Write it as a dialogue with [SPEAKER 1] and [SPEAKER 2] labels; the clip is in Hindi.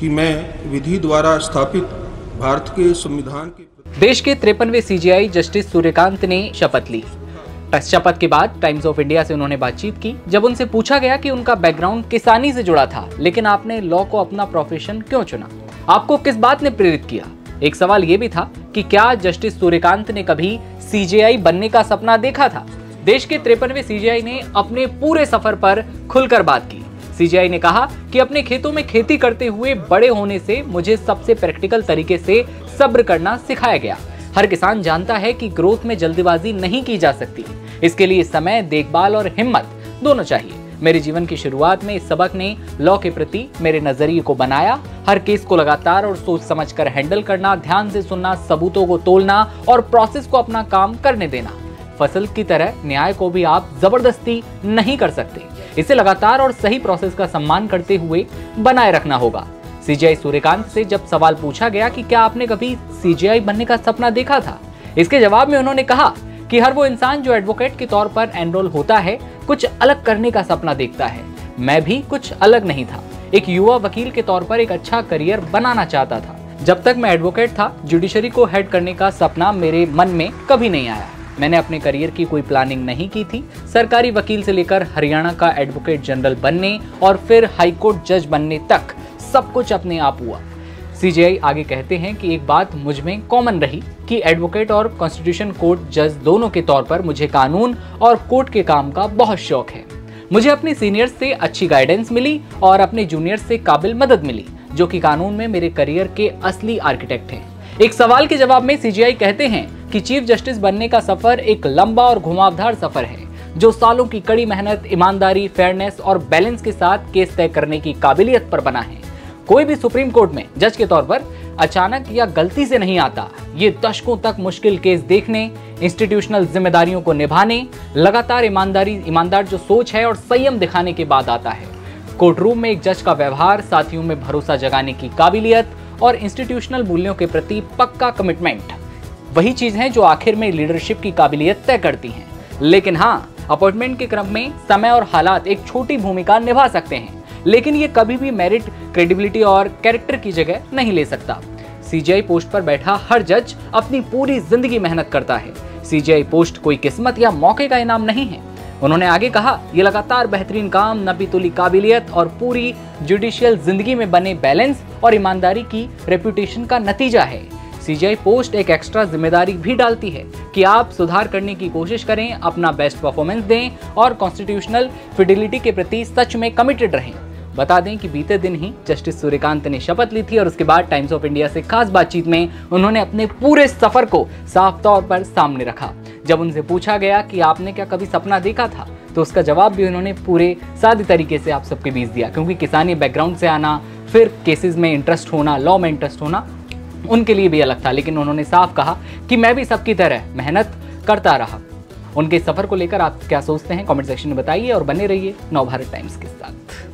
[SPEAKER 1] कि मैं विधि द्वारा स्थापित भारत के संविधान के
[SPEAKER 2] देश के 53वें सीजेआई जस्टिस सूर्यकांत ने शपथ ली। शपथ के बाद टाइम्स ऑफ इंडिया से उन्होंने बातचीत की। जब उनसे पूछा गया कि उनका बैकग्राउंड किसानी से जुड़ा था, लेकिन आपने लॉ को अपना प्रोफेशन क्यों चुना, आपको किस बात ने प्रेरित किया। एक सवाल यह भी था कि क्या जस्टिस सूर्यकांत ने कभी सीजेआई बनने का सपना देखा था। देश के 53वें सीजेआई ने अपने पूरे सफर पर खुलकर बात की। सीजेआई ने कहा कि अपने खेतों में खेती करते हुए बड़े होने से मुझे सबसे प्रैक्टिकल तरीके से सब्र करना सिखाया गया। हर किसान जानता है कि ग्रोथ में जल्दबाजी नहीं की जा सकती, इसके लिए समय, देखभाल और हिम्मत दोनों चाहिए। मेरे जीवन की शुरुआत में इस सबक ने लॉ के प्रति मेरे नजरिए को बनाया। हर केस को लगातार और सोच समझकर हैंडल करना, ध्यान से सुनना, सबूतों को तोलना और प्रोसेस को अपना काम करने देना। फसल की तरह न्याय को भी आप जबरदस्ती नहीं कर सकते, इसे लगातार और सही प्रोसेस का सम्मान करते हुए बनाए रखना होगा। सीजेआई सूर्यकांत से जब सवाल पूछा गया कि क्या आपने कभी सीजेआई बनने का सपना देखा था, इसके जवाब में उन्होंने कहा कि हर वो इंसान जो एडवोकेट के तौर पर एनरोल होता है कुछ अलग करने का सपना देखता है। मैं भी कुछ अलग नहीं था। एक युवा वकील के तौर पर एक अच्छा करियर बनाना चाहता था। जब तक मैं एडवोकेट था, जुडिशरी को हेड करने का सपना मेरे मन में कभी नहीं आया। मैंने अपने करियर की कोई प्लानिंग नहीं की थी। सरकारी वकील से लेकर हरियाणा का एडवोकेट जनरल बनने और फिर हाईकोर्ट जज बनने तक सब कुछ अपने आप हुआ। सीजेआई आगे कहते हैं कि एक बात मुझ में कॉमन रही कि एडवोकेट और कॉन्स्टिट्यूशन कोर्ट जज दोनों के तौर पर मुझे कानून और कोर्ट के काम का बहुत शौक है। मुझे अपने सीनियर्स से अच्छी गाइडेंस मिली और अपने जूनियर्स से काबिल मदद मिली, जो कि कानून में मेरे करियर के असली आर्किटेक्ट हैं। एक सवाल के जवाब में सीजेआई कहते हैं कि चीफ जस्टिस बनने का सफर एक लंबा और घुमावदार सफर है, जो सालों की कड़ी मेहनत, ईमानदारी, फेयरनेस और बैलेंस के साथ केस तय करने की काबिलियत पर बना है। कोई भी सुप्रीम कोर्ट में जज के तौर पर अचानक या गलती से नहीं आता। ये दशकों तक मुश्किल केस देखने, इंस्टीट्यूशनल जिम्मेदारियों को निभाने, लगातार ईमानदार जो सोच है और संयम दिखाने के बाद आता है। कोर्ट रूम में एक जज का व्यवहार, साथियों में भरोसा जगाने की काबिलियत और इंस्टीट्यूशनल मूल्यों के प्रति पक्का कमिटमेंट वही चीज है जो आखिर में लीडरशिप की काबिलियत तय करती हैं। लेकिन हाँ, अपॉइंटमेंट के क्रम में समय और हालात एक छोटी भूमिका निभा सकते हैं, लेकिन ये कभी भी मेरिट, क्रेडिबिलिटी और कैरेक्टर की जगह नहीं ले सकता। सीजेआई पोस्ट पर बैठा हर जज अपनी पूरी जिंदगी मेहनत करता है। सीजेआई पोस्ट कोई किस्मत या मौके का इनाम नहीं है। उन्होंने आगे कहा, ये लगातार बेहतरीन काम, नबी तुली काबिलियत और पूरी जुडिशियल जिंदगी में बने बैलेंस और ईमानदारी की रेपुटेशन का नतीजा है। सीजेआई पोस्ट एक एक्स्ट्रा जिम्मेदारी भी डालती है कि आप सुधार करने की कोशिश करें, अपना बेस्ट परफॉर्मेंस दें और कॉन्स्टिट्यूशनल फिडेलिटी के प्रति सच में कमिटेड रहें। बता दें कि बीते दिन ही जस्टिस सूर्यकांत ने शपथ ली थी और उसके बाद टाइम्स ऑफ इंडिया से खास बातचीत में उन्होंने अपने पूरे सफर को साफ तौर पर सामने रखा। जब उनसे पूछा गया कि आपने क्या कभी सपना देखा था, तो उसका जवाब भी उन्होंने पूरे सादे तरीके से आप सबके बीच दिया, क्योंकि किसानी बैकग्राउंड से आना, फिर केसेस में इंटरेस्ट होना, लॉ में इंटरेस्ट होना उनके लिए भी अलग था। लेकिन उन्होंने साफ कहा कि मैं भी सबकी तरह मेहनत करता रहा। उनके सफर को लेकर आप क्या सोचते हैं, कमेंट सेक्शन में बताइए और बने रहिए नवभारत टाइम्स के साथ।